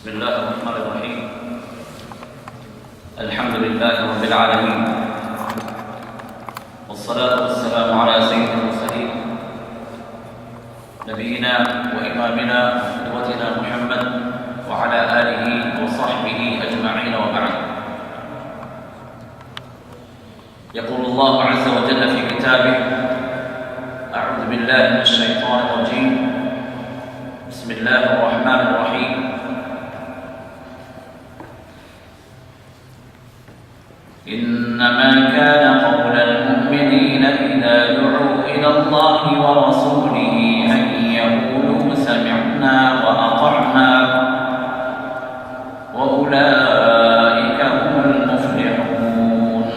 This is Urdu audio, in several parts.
بسم الله الرحمن الرحيم. الحمد لله رب العالمين، والصلاة والسلام على سيد المرسلين نبينا وإمامنا وقدوتنا محمد وعلى آله وصحبه أجمعين، وبعد. يقول الله عز وجل في كتابه: أعوذ بالله من الشيطان الرجيم، بسم الله الرحمن الرحيم. إنما كان قول المؤمنين إذا دعوا إلى الله ورسوله أن يقولوا سمعنا وأطعنا وأولئك هم المفلحون.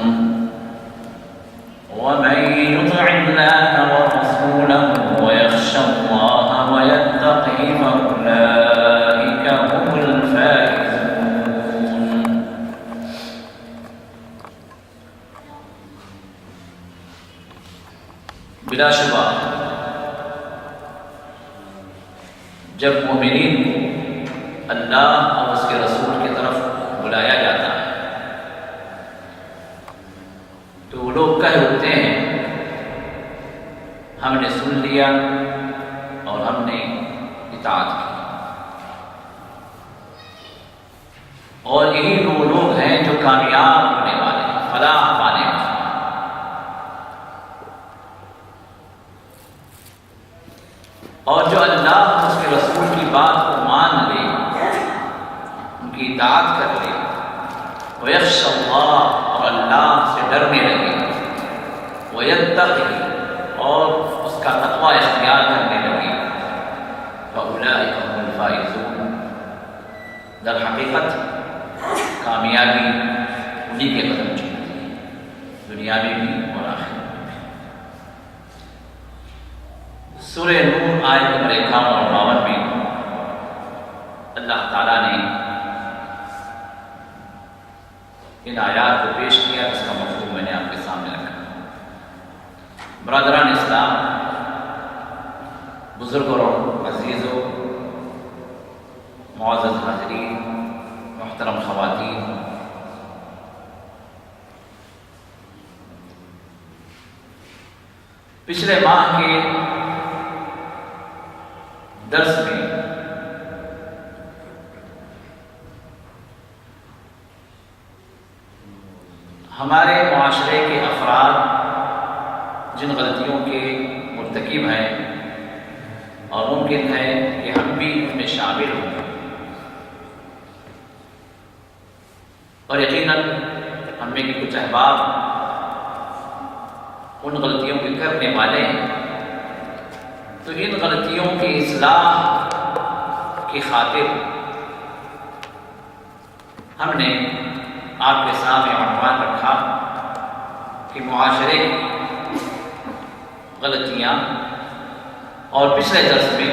ومن يطع الله ورسوله ويخشى الله ويتقه فأولئك هم الفائزون. بلا شبہ جب مومنین کو اللہ اور اس کے رسول کی طرف بلایا جاتا ہے تو وہ لوگ کہہ اٹھتے ہیں: ہم نے سن لیا اور ہم نے اطاعت کی. اور یہی وہ لوگ ہیں جو کامیاب ہونے والے ہیں، فلاح پانے والے. اور جو اللہ اور اس کے رسول کی بات کو مان لے، ان کی اطاعت کر لے، وَيَخْشَ اللَّهَ، اور اللہ سے ڈرنے لگے، وَيَتَّقِهِ، اور اس کا تقوی اختیار کرنے لگے، فَأُولَٰئِكَ هُمُ الْفَائِزُونَ، در حقیقت کامیابی انہی کے قدم چومتی ہے، دنیا میں بھی اور آخرت میں بھی. سورہ نور آیت نمبر 51 اور 52 میں اللہ تعالیٰ نے ان آیات کو پیش کیا، اس کا مفہوم میں نے آپ کے سامنے رکھا. برادران اسلام، بزرگوں اور عزیزوں، معزز حاضرین، محترم خواتین، پچھلے ماہ کے درس میں ہمارے معاشرے کے افراد جن غلطیوں کے مرتکب ہیں اور ممکن ہے کہ ہم بھی ان میں شامل ہوں، اور یقیناً ہم میں کے کچھ احباب ان غلطیوں کے کرنے والے ہیں، تو ان غلطیوں کی اصلاح کی خاطر ہم نے آپ کے سامنے عنوان رکھا کہ معاشرے کی غلطیاں. اور پچھلے درس میں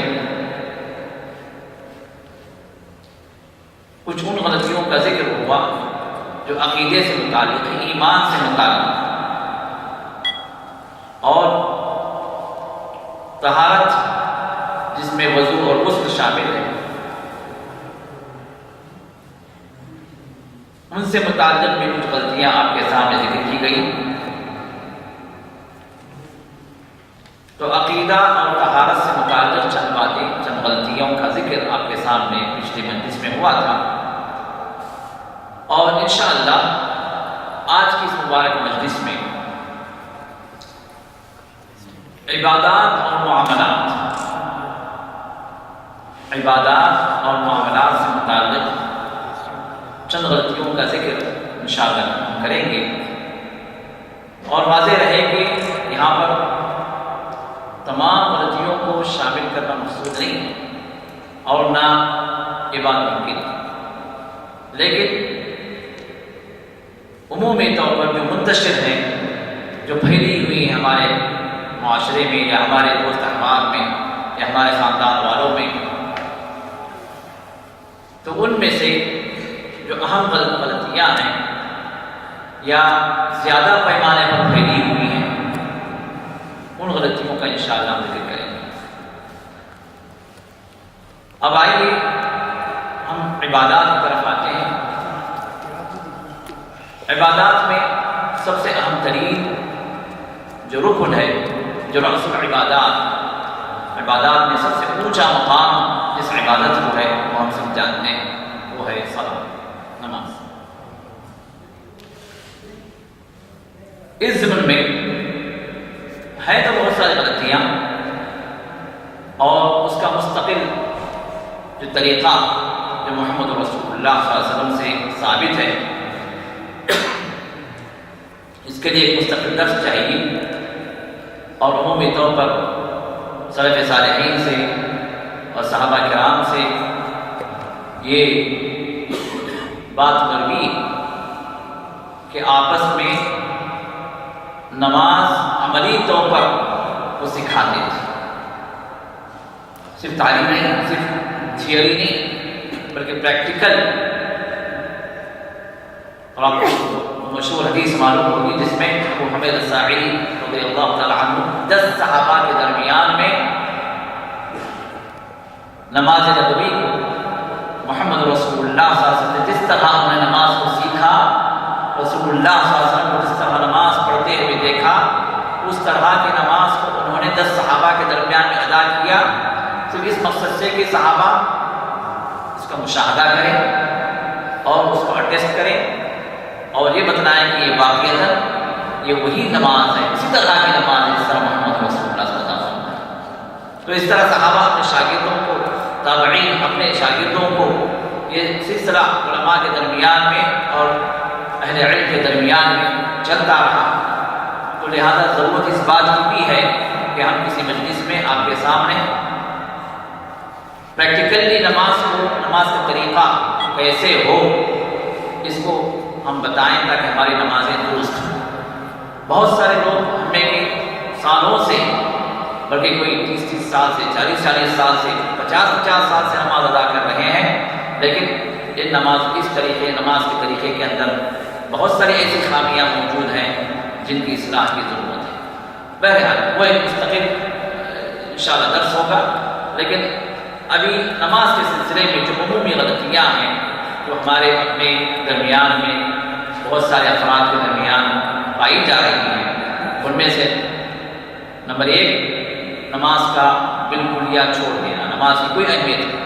کچھ ان غلطیوں کا ذکر ہوا جو عقیدے سے متعلق ہے، ایمان سے متعلق، اور طہارت جس میں وضو اور غسل شامل ہے، ان سے متعلق بھی کچھ غلطیاں آپ کے سامنے ذکر کی گئی. تو عقیدہ اور طہارت سے متعلق چند باتیں، چند غلطیوں کا ذکر آپ کے سامنے پچھلی مجلس میں ہوا تھا، اور انشاءاللہ آج کی اس مبارک مجلس میں عبادات اور معاملات سے متعلق چند غلطیوں کا ذکر انشاءاللہ کریں گے. اور واضح رہے کہ یہاں پر تمام غلطیوں کو شامل کرنا مقصود نہیں ہے اور نہ یہ بات ممکن ہے، لیکن عمومی طور پر جو منتشر ہیں، جو پھیلی ہوئی ہیں ہمارے معاشرے میں یا ہمارے دوست احباب میں یا ہمارے خاندان والوں میں، تو ان میں سے جو اہم غلطیاں ہیں یا زیادہ پیمانے پر پھیلی ہوئی ہیں، ان غلطیوں کا انشاءاللہ ہم ذکر کریں گے. اب آئیے ہم عبادات کی طرف آتے ہیں۔ عبادات میں سب سے اہم ترین جو رکن ہے، جو رأس العبادات، عبادات میں سب سے اونچا مقام جس عبادت کو ہے وہ ہم سب جانتے ہیں، وہ ہے صلاۃ، نماز۔ اس ضمن میں ہے تو بہت ساری غلطیاں، اور اس کا مستقل جو طریقہ جو محمد رسول اللہ صلی اللہ علیہ وسلم سے ثابت ہے، اس کے لیے ایک مستقل درس چاہیے، اور عمومی طور پر سلف صالحین سے اور صحابہ کرام سے یہ بات مروی کہ آپس میں نماز عملی طور پر وہ سکھاتے تھے، صرف تعلیم نہیں، صرف تھیوری نہیں، بلکہ پریکٹیکل۔ اور آپ کو مشہور حدیث معلوم ہوگی جس میں ابو حمید الساعدی رضی اللہ تعالیٰ عنہ 10 صحابہ کے درمیان میں نماز نبوی کو محمد رسول اللہ صلی اللہ علیہ وسلم نے جس طرح انہوں نے نماز کو سیکھا، رسول اللہ صلی اللہ علیہ وسلم کو جس طرح نماز پڑھتے ہوئے دیکھا، اس طرح کی نماز کو انہوں نے 10 صحابہ کے درمیان میں ادا کیا، صرف اس مقصد سے کہ صحابہ اس کا مشاہدہ کریں اور اس کو اٹیسٹ کریں اور یہ بتلائیں کہ یہ واقعتاً یہ وہی نماز ہے، اسی طرح کی نماز ہے جس طرح محمد رسول اللہ صلی اللہ علیہ وسلم ہے۔ تو اس طرح صحابہ اپنے شاگردوں کو، تابعین اپنے شاگردوں کو، یہ سلسلہ علماء کے درمیان میں اور اہل علم کے درمیان میں چلتا رہا۔ تو لہذا ضرورت اس بات کی بھی ہے کہ ہم کسی مجلس میں آپ کے سامنے پریکٹیکلی نماز کا طریقہ کیسے ہو اس کو ہم بتائیں تاکہ ہماری نمازیں درست ہوں۔ بہت سارے لوگ ہمیں سالوں سے، بلکہ کوئی 30 سال سے، 40 سال سے، 50 سال سے نماز ادا کر رہے ہیں، لیکن یہ نماز کے طریقے کے اندر بہت ساری ایسی خامیاں موجود ہیں جن کی اصلاح کی ضرورت ہے۔ بہرحال وہ ایک مستقل انشاءاللہ درس ہوگا، لیکن ابھی نماز کے سلسلے میں جو عمومی غلطیاں ہیں جو ہمارے اپنے درمیان میں بہت سارے افراد کے درمیان پائی جا رہی ہیں، ان میں سے نمبر 1 نماز کا بالکلیہ چھوڑ دینا، نماز کی کوئی اہمیت نہیں،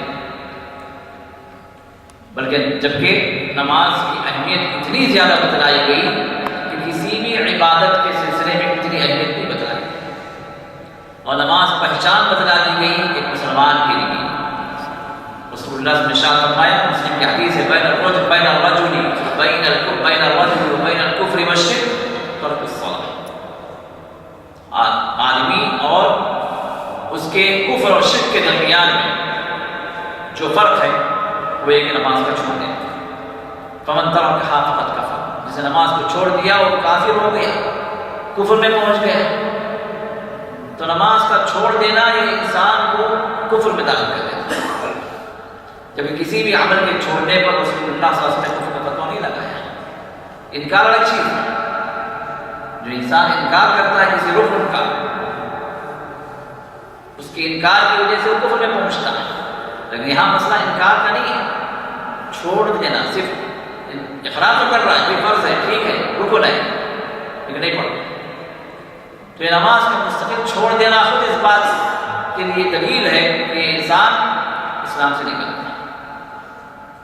بلکہ جبکہ نماز کی اہمیت اتنی زیادہ بتلائی گئی کہ کسی بھی عبادت کے سلسلے میں اتنی اہمیت نہیں بتلائی، اور نماز پہچان بتلا دی گئی ایک مسلمان کے لیے۔ رسول اللہ نے ارشاد فرمایا، مسلم کی حدیث ہے، بین الرجل وبین الکفر والشرک ترک الصلاۃ۔ آدمی اور اس کے کفر اور شرک کے درمیان میں جو فرق ہے وہ ایک نماز کا چھوڑ دینا۔ فمن ترکھا فقد کفر، جس نے نماز کو چھوڑ دیا وہ کافر ہو گیا، کفر میں پہنچ گیا۔ تو نماز کا چھوڑ دینا یہ انسان کو کفر میں داخل کر دیتا ہے، جبکہ کسی بھی عمل کے چھوڑنے پر رسول اللہ صلی اللہ علیہ وسلم نے کفر کا فتویٰ نہیں لگایا۔ انکار الگ چیز ہے، جو انسان انکار کرتا ہے کسی رکن کا، اس کے انکار کی وجہ سے وہ کفر میں پہنچتا ہے، لیکن یہاں مسئلہ انکار کا نہیں ہے، چھوڑ دینا، صرف اقرار تو کر رہا ہے، کوئی فرض ہے، ٹھیک ہے، رکن ہے، لیکن نہیں پڑھتا۔ تو یہ نماز کا مستقل چھوڑ دینا خود اس بات کے لیے دلیل ہے کہ انسان اسلام سے نکلتا ہے،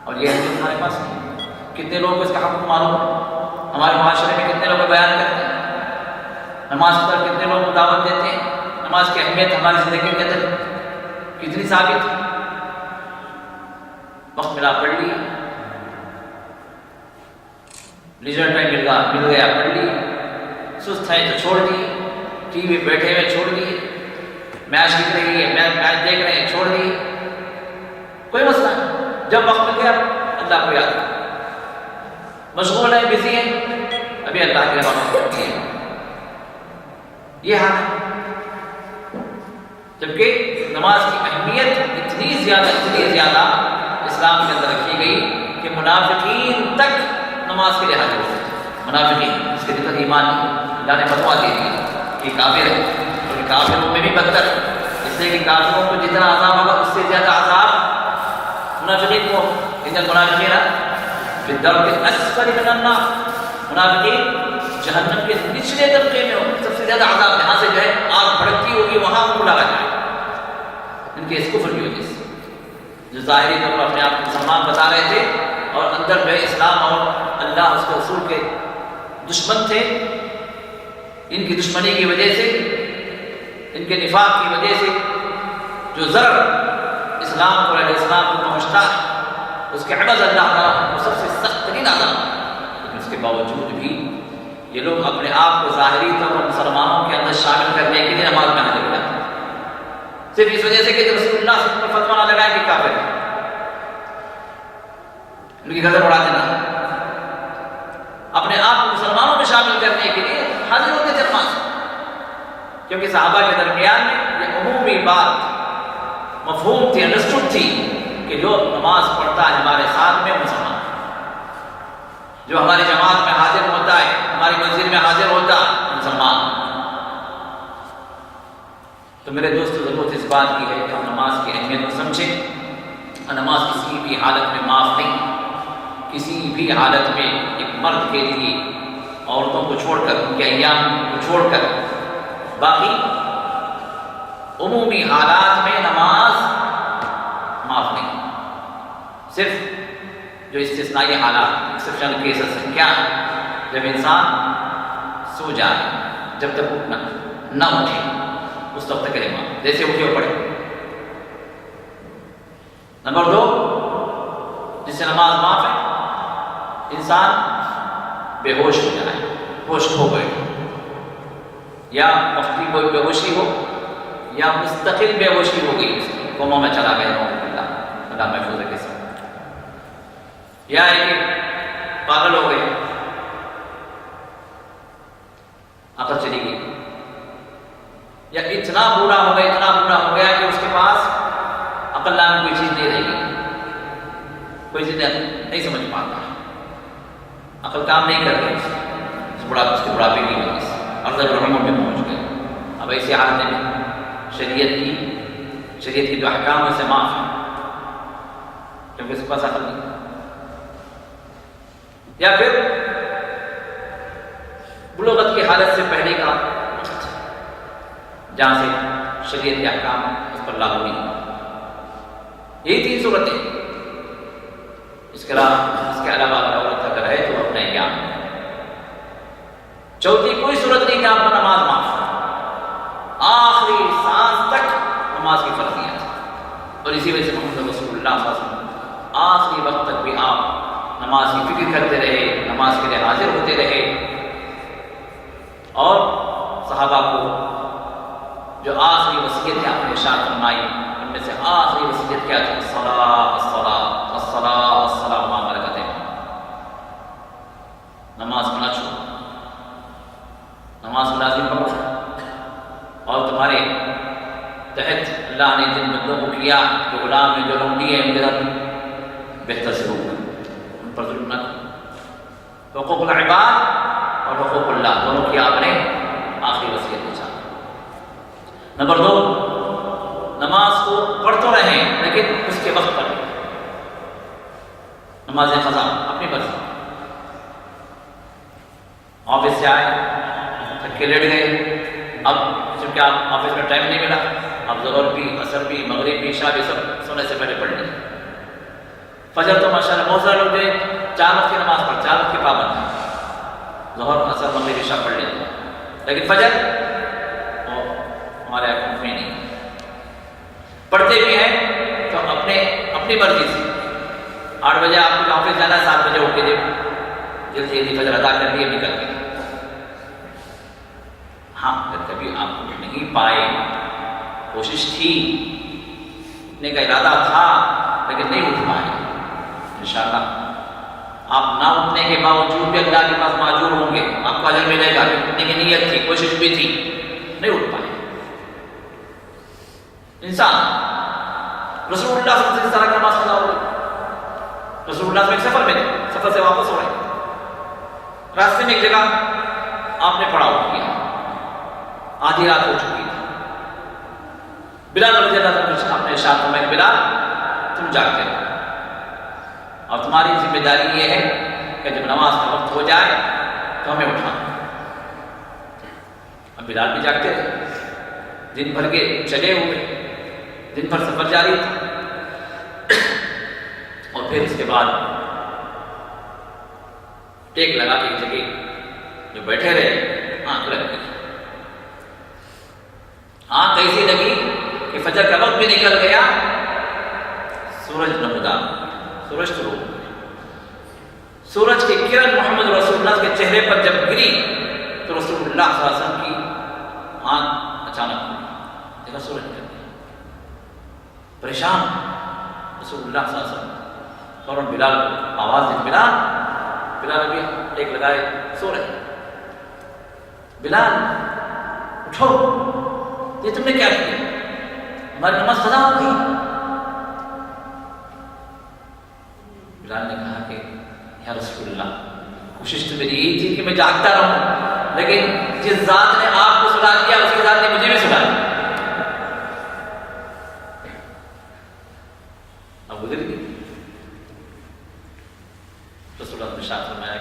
اور یہ ہمارے پاس نہیں۔ کتنے لوگ اس کا حق معلوم ہے، ہمارے معاشرے میں کتنے لوگ بیان کرتے ہیں، نماز پر کتنے لوگ دعوت دیتے ہیں، نماز کی اہمیت ہماری زندگی کے اندر کتنی ثابت ہے۔ وقت ملا پڑھ لیا، لیزر ٹائم مل گیا پڑھ لیا، سست ہے تو چھوڑ دیے، ٹی وی بیٹھے ہوئے چھوڑ دیے، میچ دکھ رہی ہے میچ دیکھ رہے ہیں چھوڑ دیے، کوئی مسئلہ نہیں۔ جب وقت مل گیا اللہ کو یاد کرو، مشغول ہے، بزی ہے، ابھی اللہ کے وقت کرتی ہے، یہ حال ہے۔ جبکہ نماز کی اہمیت اتنی زیادہ اسلام کے اندر رکھی گئی کہ منافقین تک نماز کے لحاظ سے، منافقین اس کے دل ایمان نہیں، اللہ نے فتویٰ دے دیا کہ کافر ہے، اور کافروں میں بھی بدتر، اس لیے کہ کافروں کو جتنا عذاب ہوگا اس سے زیادہ عذاب منافقین کو۔ ان ان المنافقین فی الدرک الاسفل من النار، منافقین جہنم کے نچلے طبقے میں ہو، سب سے زیادہ عذاب یہاں سے جو ہے آگ بھڑکتی ہوگی وہاں ان کو ڈالا جائے ان کے اس کفر کی وجہ سے، جو ظاہری طور پر اپنے آپ کو مسلمان بتا رہے تھے اور اندر جو ہے اسلام اور اللہ اس کے رسول کے دشمن تھے۔ ان کی دشمنی کی وجہ سے، ان کے نفاق کی وجہ سے جو ضرر اسلام کو علیہ السلام کو پہنچتا ہے اس کے عوض اللہ تعالیٰ کو سب سے سخت ترین عذاب، لیکن اس کے باوجود بھی یہ لوگ اپنے آپ کو ظاہری طور پر مسلمانوں کے اندر شامل کرنے کے لیے نماز میں حاضر ہو جاتے ہیں، صرف اس وجہ سے کہ رسول اللہ صلی اللہ علیہ وسلم فتویٰ نہ لگائے کہ کافر ہے، ان کی غضب اڑا دینا، اپنے آپ کو مسلمانوں میں شامل کرنے کے لیے حاضر ہوتے تھے نماز، کیونکہ صحابہ کے درمیان میں یہ عمومی بات مفہوم تھی، انڈرسٹوڈ تھی کہ جو نماز پڑھتا ہے ہمارے ساتھ میں مسلمان، جو ہماری جماعت میں حاضر ہوتا ہے، ہماری مسجد میں حاضر ہوتا ہے مسلمان۔ تو میرے دوستو ضرورت اس بات کی ہے کہ ہم نماز کی اہمیت کو سمجھیں، اور نماز کسی بھی حالت میں معاف نہیں، کسی بھی حالت میں ایک مرد کے لیے عورتوں کو چھوڑ کر، ان کے ایام کو چھوڑ کر، باقی عمومی حالات میں نماز معاف نہیں، صرف جو استثنائی حالات ایکسیپشنل کیسز ہیں، کیا جب انسان سو جائے، جب تک اٹھنا نہ اٹھے اس وقت کے لیے معاف، جیسے اٹھے پڑے۔ نمبر 2 جس سے نماز معاف ہے، انسان بے ہوش ہو جائے، ہوش کھو گئے، یا وقتی کوئی بے ہوشی ہو یا مستقل بے ہوشی ہو گئی، قوموں میں چلا گیا، اللہ محفوظ ہے کسی، یا ایک پاگل ہو گئے، عقل چلی گئی، یا اتنا برا ہو گیا، اتنا برا ہو گیا کہ اس کے پاس عقل نام کوئی چیز نہیں رہے گی، کوئی چیز نہیں سمجھ پاتا، عقل کام نہیں کر رہی، اس کے بڑھاپے کی وجہ سے ارذل العمر میں پہنچ گئے۔ اب ایسی حالت میں شریعت کی جو احکام اسے معاف ہے، کیونکہ اس کے پاس عقل نہیں، یا پھر بلوغت کی حالت سے پہلے کا وقت جہاں سے شریعت کے احکام اس پر لاگو نہیں، یہی 3 صورتیں۔ اس کے علاوہ اگر عورت اگر ہے تو اپنا ایام، چوتھی کوئی صورت نہیں کہ آپ کو نماز معاف، آخری سانس تک نماز کی فرضیت ہے، اور اسی وجہ سے محمد رسول اللہ صلی اللہ علیہ وسلم آخری وقت تک بھی آپ نماز کی فکر کرتے رہے، نماز کے لیے حاضر ہوتے رہے، اور صحابہ کو جو آخری وصیت آپ نے ارشاد فرمائی ان میں سے آخری وصیت کیا تھی؟ الصلاۃ الصلاۃ الصلاۃ الصلاۃ وما ملکت ایمانکم، نماز کو نہ چھوڑو، نماز کو لازم پکڑو، اور تمہارے تحت اللہ نے جن بندوں کو کیا، جو غلام نے، جو لونڈی ہے، ان کے ساتھ بہتر سلوک، ان پر ظلم نہ کرو، حقوق العباد اور حقوق اللہ دونوں کی آپ نے آخری وصیت پوچھا۔ نمبر 2 نماز کو پڑھ تو رہیں لیکن اس کے وقت پر نماز قضا اپنی مرضی، آفس سے آئے تھک کے لیٹ گئے، اب چونکہ آپ آفس میں ٹائم نہیں ملا، اب ظہر بھی، عصر بھی، مغرب بھی، عشاء بھی سب سونے سے پہلے پڑھ لیں۔ فجر تو ماشاء اللہ بہت سارے لوگ تھے 4 وقت کی نماز پڑھ، 4 وقت کے پابند ہیں، ظہر، عصر، مغرب، عشاء پڑھ لیتے ہیں، لیکن فجر ہمارے حکم میں نہیں، پڑھتے بھی ہیں تو اپنی مرضی سے، 8 بجے آپ کو آفس جانا ہے، 7 بجے اٹھ کے جلدی جلدی فجر ادا کر لیے، نکل گئے۔ ہاں اگر کبھی آپ نہیں پائے، کوشش تھی، اٹھنے کا ارادہ تھا لیکن نہیں اٹھ پائے، انشاءاللہ آپ نہ اٹھنے کے باوجود بھی اللہ کے پاس معذور ہوں گے، آپ کو اجر ملے گا، اٹھنے کی نیت تھی، کوشش بھی تھی، نہیں اٹھ پائے۔ انسان رسول اللہ صلی اللہ علیہ وسلم کا نماز قضا ہو گئی، رسول اللہ ایک سفر میں تھے، سفر سے واپس ہو رہے، راستے میں ایک جگہ آپ نے پڑاؤ کیا، آدھی رات ہو چکی تھی، بلال رضی اللہ عنہ نے اپنے ارشاد فرمایا، بلال تم جاگتے رہو، اور تمہاری ذمہ داری یہ ہے کہ جب نماز کا وقت ہو جائے تو ہمیں اٹھانا۔ اب بلال بھی جاگتے رہے، دن بھر کے چلے ہوئے، دن بھر سفر جاری تھا، اور پھر اس کے بعد ٹیک لگا کے ایک جگہ جو بیٹھے رہے، آنکھ لگ گئی۔ آنکھ ایسی لگی کہ فجر کا وقت بھی نکل گیا، سورج نمودار، سورج شروع ہو گیا۔ سورج کی کرن محمد رسول اللہ کے چہرے پر جب گری تو رسول اللہ صلی اللہ علیہ وسلم کی آنکھ اچانک کھلی، دیکھا سورج نکل گیا، پریشان رسول اللہ صلی اللہ علیہ وسلم، فوراً بلال کو آواز دی، بلال ابھی ایک لگائے سو رہے، بلال اٹھو، یہ تم نے کیا کیا؟ ہماری نماز قضا ہو گئی۔ بلال نے کہا کہ یا رسول اللہ، کوشش تو میری یہی تھی کہ میں جاگتا رہوں، لیکن جس ذات نے آپ کو سلا دیا اسی ذات نے مجھے بھی سلا دیا۔ اب گزر گئی، رسول اللہ نے ارشاد فرمایا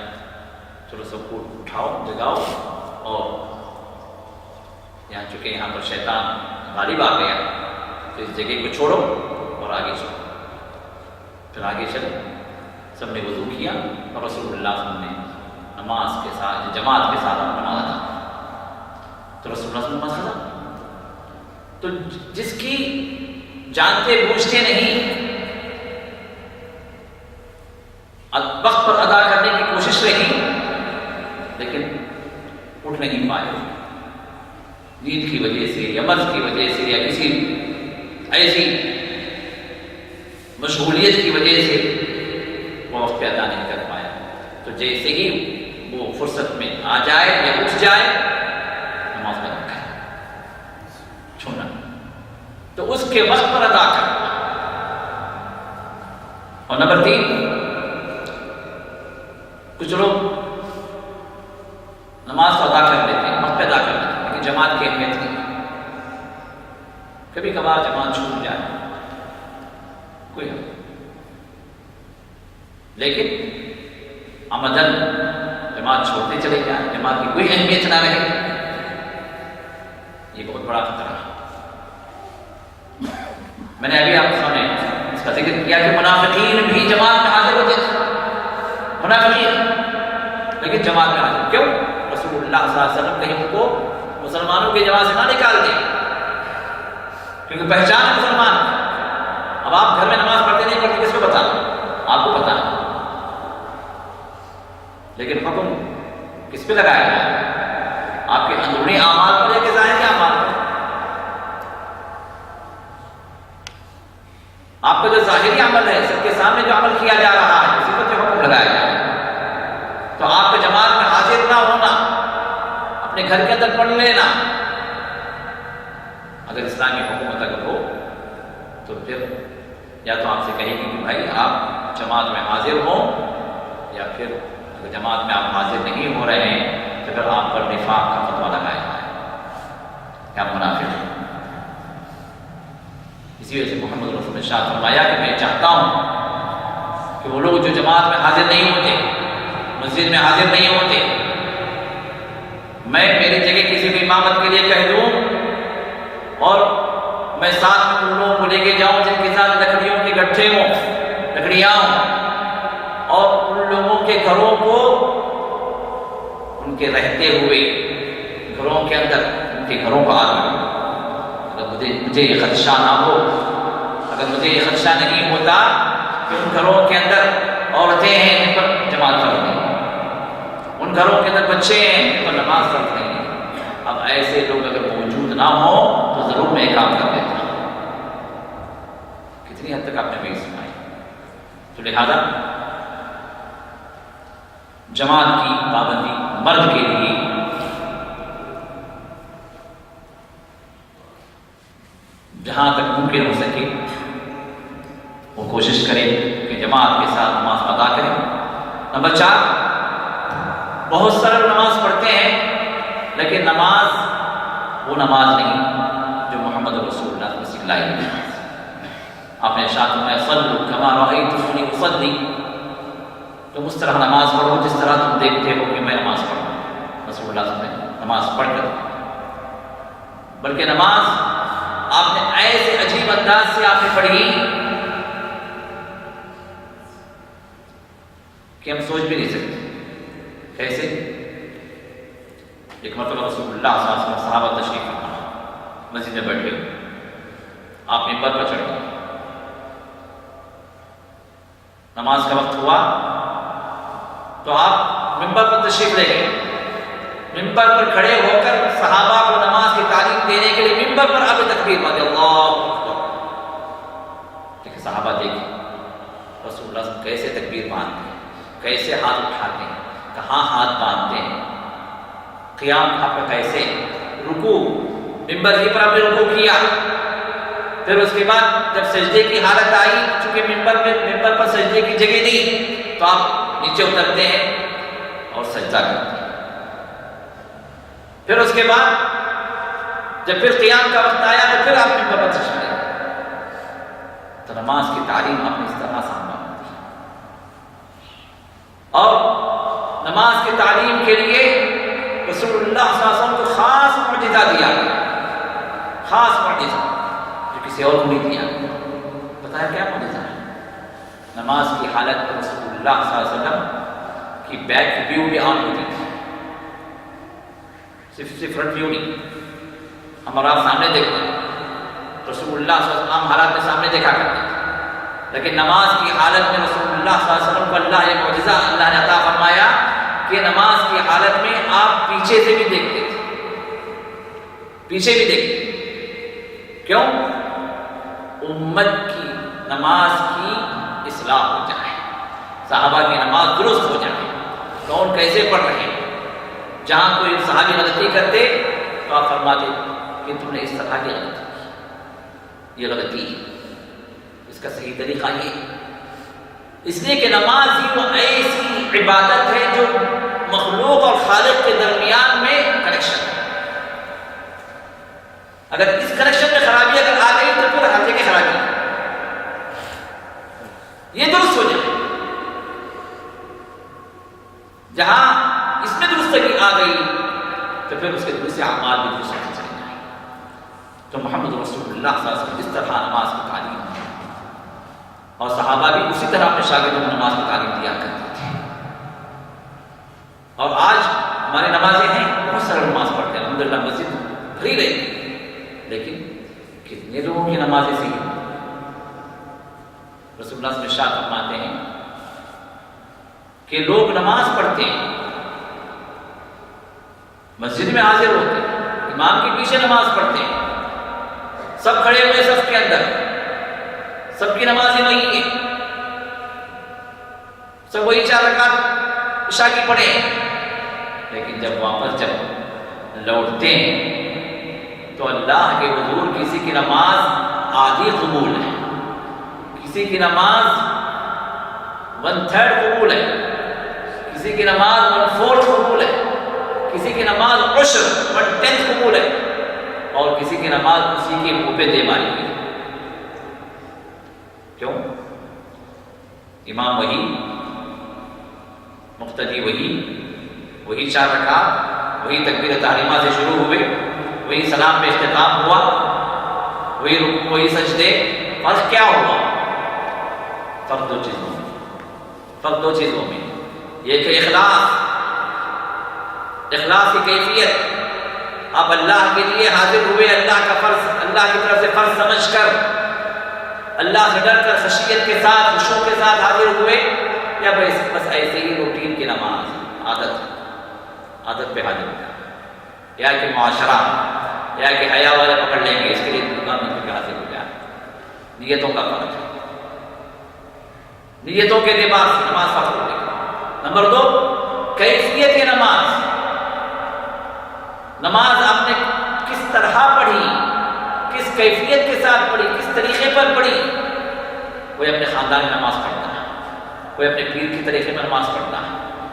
چلو سب کو اٹھاؤ، جگاؤ، اور یہاں چونکہ یہاں پر شیطان غالب آ گیا تو اس جگہ کو چھوڑو اور آگے چلو۔ پھر آگے چلے، سب نے وضو کیا اور رسول اللہ صلی اللہ علیہ وسلم نے نماز کے ساتھ جماعت کے ساتھ نماز ادا کی۔ تو رسول اللہ صلی اللہ علیہ وسلم نماز ادا، تو جس کی جانتے بوجھتے نہیں وقت پر ادا کرنے کی کوشش رہی، لیکن اٹھ نہیں پائے، نیند کی وجہ سے یا مرض کی وجہ سے یا کسی ایسی مشغولیت کی وجہ سے وہ وقت پہ ادا نہیں کر پایا۔ تو جیسے ہی وہ فرصت میں آ جائے یا اٹھ جائے، نماز کا رکھا چھوڑنا، تو اس کے وقت پر ادا کرنا۔ اور نمبر 3، کچھ لوگ نماز تو ادا کر لیتے ہیں، وقت پہ ادا کر لیتے ہیں، لیکن جماعت کی اہمیت نہیں، کبھی کبھار جماعت چھوٹ جائے کوئی نہیں، لیکن عمدن جماعت چھوڑتے چلے جائیں، جماعت کی کوئی اہمیت نہ رہے، یہ بہت بڑا خطرہ ہے۔ میں نے ابھی آپ کے سامنے اس کا ذکر کیا کہ منافقین بھی جماعت میں حاضر ہوتے تھے، منافقین، لیکن جماعت میں حاضر کیوں؟ رسول اللہ صلی اللہ علیہ وسلم کہیں ان کو مسلمانوں کی جماعت سے نہ نکال دیں، کیونکہ پہچان ہے مسلمان۔ اب آپ گھر میں نماز پڑھتے نہیں پڑھتے، کس کو پتا؟ آپ کو پتا ہے، لیکن حکم کس پہ لگایا جائے؟ آپ کے اندرونی اعمال پر ہے کہ ظاہری اعمال پر؟ آپ کا جو ظاہری عمل ہے، سب کے سامنے جو عمل کیا جا رہا ہے، اسی پر جو حکم لگایا جائے۔ تو آپ کے جماعت میں حاضر نہ ہونا، اپنے گھر کے اندر پڑھ لینا، اگر اسلامی حکومت اگر ہو تو پھر یا تو آپ سے کہے گی کہ بھائی آپ جماعت میں حاضر ہوں، یا پھر اگر جماعت میں آپ حاضر نہیں ہو رہے ہیں تو پھر آپ پر نفاق کا فتویٰ لگایا جائے کہ آپ منافق ہیں۔ اسی وجہ سے محمد رسول نے ارشاد فرمایا کہ میں چاہتا ہوں کہ وہ لوگ جو جماعت میں حاضر نہیں ہوتے، مسجد میں حاضر نہیں ہوتے، میں میری جگہ کسی کو امامت کے لیے کہہ دوں اور میں ساتھ میں ان لوگوں کو لے کے جاؤں جن کے ساتھ لکڑیوں کے گٹھے ہوں، لکڑیاں ہوں، اور ان لوگوں کے گھروں کو ان کے رہتے ہوئے گھروں کے اندر ان کے گھروں کا آدمی، اگر مجھے یہ خدشہ نہ ہو، اگر مجھے یہ خدشہ نہیں ہوتا کہ ان گھروں کے اندر عورتیں ہیں جن پر جماعت فرض نہیں، ان گھروں کے اندر بچے ہیں جن پر نماز فرض نہیں، اب ایسے لوگ اگر موجود نہ ہوں تو ضرور میں کام کر دیتا ہوں۔ کتنی حد تک آپ نے بھی سنائی؟ تو لہذا جماعت کی پابندی مرد کے لیے جہاں تک ممکن ہو سکے وہ کوشش کرے کہ جماعت کے ساتھ نماز ادا کرے۔ نمبر 4، بہت سارے لوگ نماز پڑھتے ہیں لیکن نماز وہ نماز نہیں جو محمد رسول اللہ نے سکھلائی ہے۔ آپ نے ارشاد فرمایا صلوا کما رأیتمونی اصلی، تم اس طرح نماز پڑھو جس طرح تم دیکھتے ہو کہ میں نماز پڑھوں۔ رسول اللہ صلی اللہ علیہ وسلم نے نماز پڑھ کر، بلکہ نماز آپ نے ایسے عجیب انداز سے آپ نے پڑھی کہ ہم سوچ بھی نہیں سکتے کیسے۔ ایک مرتبہ رسول اللہ صلی اللہ علیہ وسلم صحابہ تشریف فرما، مسجد میں بیٹھے ہوئے، آپ منبر پر چڑھ گئے، نماز کا وقت ہوا تو آپ منبر پر تشریف لے گئے، منبر پر کھڑے ہو کر صحابہ کو نماز کی تعلیم دینے کے لیے منبر پر آپ تکبیر باندھے، اللہ اکبر۔ لیکن صحابہ دیکھیں رسول اللہ صلی اللہ علیہ وسلم کیسے تکبیر باندھتے ہیں، کیسے ہاتھ اٹھاتے ہیں، کہاں ہاتھ باندھتے ہیں، قیام آپ کا کیسے، رکوع منبر ہی پر آپ نے رکوع کیا، پھر اس کے بعد جب سجدے کی حالت آئی، چونکہ منبر پر سجدے کی جگہ نہیں تو آپ نیچے اترتے ہیں اور سجدہ کرتے ہیں، پھر اس کے بعد جب پھر قیام کا وقت آیا تو پھر آپ منبر پر تشریف لے گئے۔ تو نماز کی تعلیم آپ نے اس طرح سامنے دی، اور نماز کی تعلیم کے لیے رسول اللہ صلی اللہ علیہ وسلم کو خاص معجزہ دیا گیا، خاص معجزہ جو کسی اور کو نہیں دیا گیا۔ پتہ ہے کیا معجزہ ہے؟ نماز کی حالت میں رسول اللہ صلی اللہ علیہ وسلم کی بیک ویو بھی آن ہوتی تھی، صرف فرنٹ ویو نہیں، ہم اور آپ سامنے دیکھتے ہیں، رسول اللہ صلی اللہ علیہ وسلم عام حالات میں سامنے دیکھا کرتے ہیں، لیکن نماز کی حالت میں رسول اللہ صلی اللہ علیہ وسلم کو اللہ یہ معجزہ اللہ نے عطا فرمایا کہ نماز کی حالت میں آپ پیچھے سے بھی دیکھتے تھے، پیچھے بھی دیکھتے، کیوں؟ امت کی نماز کی اصلاح ہو جائے، صحابہ کی نماز درست ہو جائے، کون کیسے پڑھ رہے ہیں، جہاں کوئی صحابی غلطی کرتے تو آپ فرماتے کہ تم نے اس طرح کی غلطی کی، یہ غلطی ہے، اس کا صحیح طریقہ یہ ہے، اس لیے کہ نماز ہی وہ ایسی عبادت ہے جو مخلوق اور خالق کے درمیان میں کنیکشن ہے۔ اگر اس کنیکشن میں خرابی اگر آ گئی تو پھر ہر جگہ خرابی ہے، یہ درست ہو جائے، جہاں اس میں درستگی آ گئی تو پھر اس کے دوسرے اعمال بھی درست ہوتے چلے جائیں۔ تو محمد رسول اللہ صلی اللہ علیہ وسلم اس طرح نماز کی تعلیم دی، اور صحابہ بھی اسی طرح اپنے شاگردوں کو نماز کی تعلیم دیا کرتے تھے۔ اور آج ہماری نمازیں ہیں، بہت سارے نماز پڑھتے ہیں، الحمدللہ مسجد بھری رہی، لیکن کتنے لوگوں کی نمازیں صحیح ہیں؟ رسول اللہ صلی اللہ علیہ وسلم ارشاد فرماتے ہیں کہ لوگ نماز پڑھتے ہیں، مسجد میں حاضر ہوتے ہیں، امام کے پیچھے نماز پڑھتے ہیں، سب کھڑے ہوئے صف کے اندر، سب کی نمازیں وہی ہیں، سب وہی 4 رکعت عشاء کی پڑھے ہیں، لیکن جب واپس لوٹتے ہیں تو اللہ کے حضور کسی کی نماز آدھی قبول ہے، کسی کی نماز 1/3 قبول ہے، کسی کی نماز 1/4 قبول ہے، کسی کی نماز عشر 1/10 قبول ہے، اور کسی کی نماز اسی کے منہ پہ دے ماری گئی۔ کیوں؟ امام وہی، مقتدی وہی 4 رکعت، وہی تکبیر تحریمہ سے شروع ہوئے، وہی سلام پہ اختتام ہوا، وہی رکوع، وہی سجدے۔ فرق کیا ہوا؟ فرق 2 چیزوں میں، یہ کہ اخلاص کی کیفیت، آپ اللہ کے لیے حاضر ہوئے، اللہ کی طرف سے فرض سمجھ کر، اللہ سے ڈر کر، خشیت کے ساتھ، خشوع کے ساتھ حاضر ہوئے، یا بس ایسے ہی روٹین کی نماز، عادت پہ حاضر ہوئے، یا کہ معاشرہ، یا کہ حیا والے پکڑ لیں گے، اس کے لیے دکان میں حاضر ہو جائے۔ نیتوں کا فرق ہے، نیتوں کے اعتبار سے نماز فرق ہو گئی۔ نمبر 2، کیفیت نماز، نماز آپ نے کس طرح پڑھی، کس کیفیت کے ساتھ پڑھی، کس طریقے پر پڑھی۔ کوئی اپنے خاندان میں نماز پڑھتا ہے، کوئی اپنے پیر کے طریقے میں نماز پڑھتا ہے،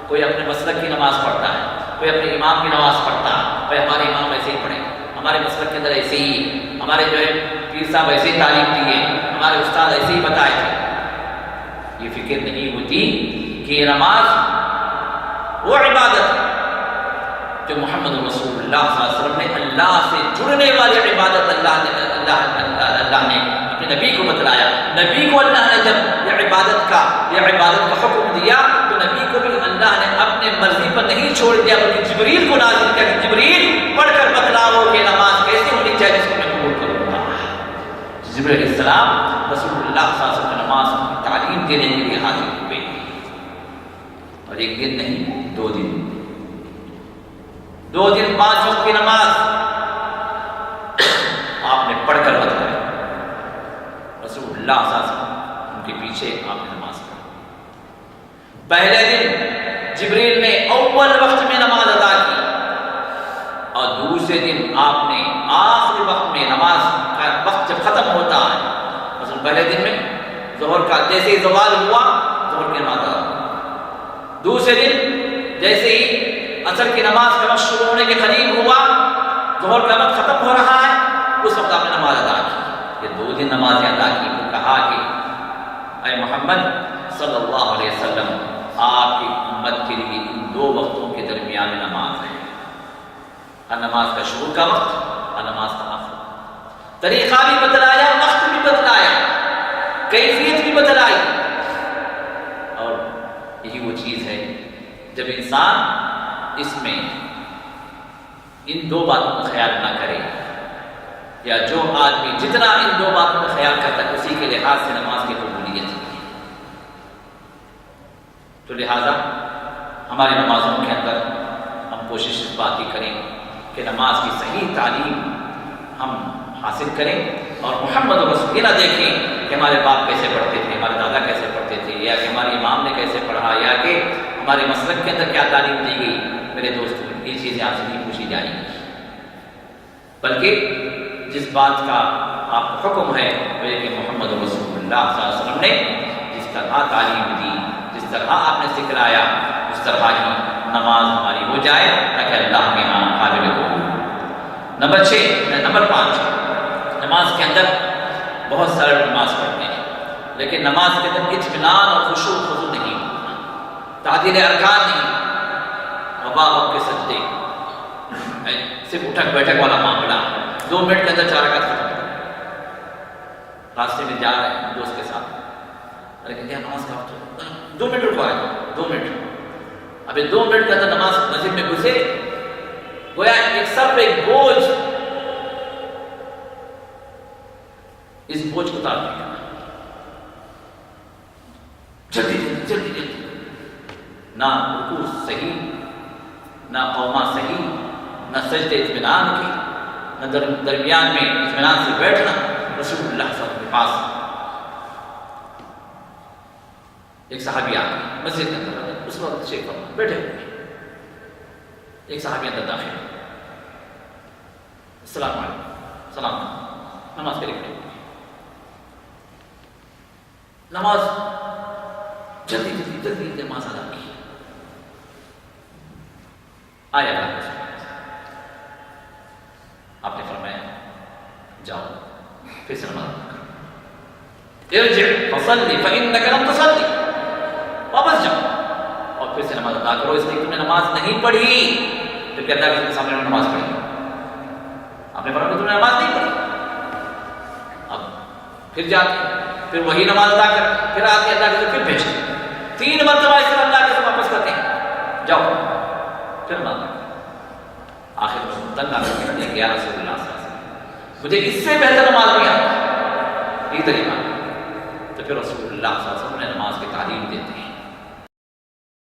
کوئی اپنے مسلک کی نماز پڑھتا ہے، کوئی اپنے امام کی نماز پڑھتا ہے، بھائی ہمارے امام ایسے ہی پڑھے، ہمارے مسلک کے اندر ایسے ہی، ہمارے جو ہے پیر صاحب ایسے ہی تعلیم دیے، ہمارے استاد ایسے ہی بتائے تھے۔ یہ فکر نہیں ہوتی کہ کہ یہ نماز وہ عبادت ہے جو محمد رسول اللہ صلی اللہ علیہ وسلم نے اللہ سے جڑنے والی عبادت اللہ نے اپنے نبی کو بتلایا. نبی کو اللہ نے جب یہ عبادت کا حکم دیا تو نبی کو بھی اللہ نے اپنے مرضی پر نہیں چھوڑ دیا بلکہ جبریل کو نازل کیا کہ جبریل پڑھ کر بتلاؤ کہ نماز کیسے ہونی چاہیے جس کو میں قبول کروں گا. جبریل علیہ السلام رسول اللہ صلی اللہ علیہ وسلم نماز کی تعلیم دینے کے لیے حاضر ہوئے اور ایک دن نہیں 2 دن 5 وقت کی نماز آپ نے پڑھ کر بتلایا. رسول اللہ صلی اللہ علیہ وسلم ان کے پیچھے آپ نے نماز پڑھی. پہلے دن جبریل نے اول وقت میں نماز ادا کی اور دوسرے دن آپ نے آخری وقت میں نماز کا وقت جب ختم ہوتا ہے مثلا پہلے دن میں ظہر کا جیسے ہی زوال ہوا ظہر کی نماز ادا کی. دوسرے دن جیسے ہی عصر کی نماز کا وقت شروع ہونے کے قریب ہوا ظہر کا وقت ختم ہو رہا ہے اس وقت آپ نے نماز ادا کی. یہ 2 دن نمازیں ادا کی تو کہا کہ اے محمد صلی اللہ علیہ وسلم آپ کی امت کے لیے ان 2 وقتوں کے درمیان نماز ہے. نماز کا شروع کا وقت اور نماز کا آخر. طریقہ بھی بتلایا وقت بھی بتلایا کیفیت بھی بتلائی. اور یہی وہ چیز ہے جب انسان اس میں ان 2 باتوں کا خیال نہ کرے یا جو آدمی جتنا ان 2 باتوں کا خیال کرتا ہے اسی کے لحاظ سے نماز کی قبولیت ہے. تو لہذا ہماری نمازوں کے اندر ہم کوشش اس بات کی کریں کہ نماز کی صحیح تعلیم ہم حاصل کریں اور محمد رسول یہ نہ دیکھیں کہ ہمارے باپ کیسے پڑھتے تھے ہمارے دادا کیسے پڑھتے تھے یا کہ ہمارے امام نے کیسے پڑھا یا کہ ہمارے مسلک کے اندر کیا تعلیم دی گئی. میرے دوستوں یہ چیزیں آپ سے نہیں پوچھی جائیں گی بلکہ جس بات کا آپ کو حکم ہے وہ یہ کہ محمد رسول اللہ صلی اللہ علیہ وسلم نے جس طرح تعلیم دی جس طرح آپ نے سکھلایا اس طرح کی نماز ہماری ہو جائے تاکہ اللہ کے ہاں قابل ہو. نمبر 5 نماز کے اندر بہت سارے نماز پڑھتے ہیں لیکن نماز کے اندر اطمینان اور خشوع و خضوع نہیں تعدیل ارکان نہیں وبا کے سجدے صرف اٹھک بیٹھک والا معاملہ 2 منٹ کے اندر 4 رکعت ختم. راستے میں جا رہے ہیں دوست کے ساتھ لیکن کیا نماز کا وقت 2 منٹ رکوا ہے 2 منٹ ابھی 2 منٹ کے اندر نماز مسجد میں گھسے گویا ایک سر پہ ایک بوجھ اس بوجھ کو اتار دیا. جلدی نہ رکوع صحیح نہ قوما صحیح نہ سجدے اطمینان کی نہ درمیان میں اطمینان سے بیٹھنا. رسول اللہ صلی اللہ علیہ وسلم کے پاس ایک صحابی آ مسجد کے اندر اس وقت شیخ بیٹھے ہوئے ایک صحابی اندر داخل السلام علیکم سلام نماز کے لیے نماز جلدی نماز ادا کی. آیا آپ نے فرمایا جاؤ پھر سے نماز ادا کرو. ارجع فصلی فإنک لم تصلی واپس جاؤ اور پھر سے نماز ادا کرو اس لیے تم نے نماز نہیں پڑھی. جبکہ اللہ کے سامنے نماز پڑھی آپ نے فرمایا تم نے نماز نہیں پڑھی. اب پھر جاتے پھر وہی نماز ادا کر پھر آتے اللہ کے پھر بھیجتے 3 مرتبہ اس طرح اللہ کے سے واپس کرتے ہیں جاؤ پھر نماز آخر میں تنگ آ کر کہتے ہیں کہ یا رسول اللہ صلی اللہ علیہ وسلم مجھے اس سے بہتر نماز نہیں آتا یہ طریقہ. تو پھر رسول اللہ صلی اللہ علیہ وسلم نے نماز کی تعلیم دیتے ہیں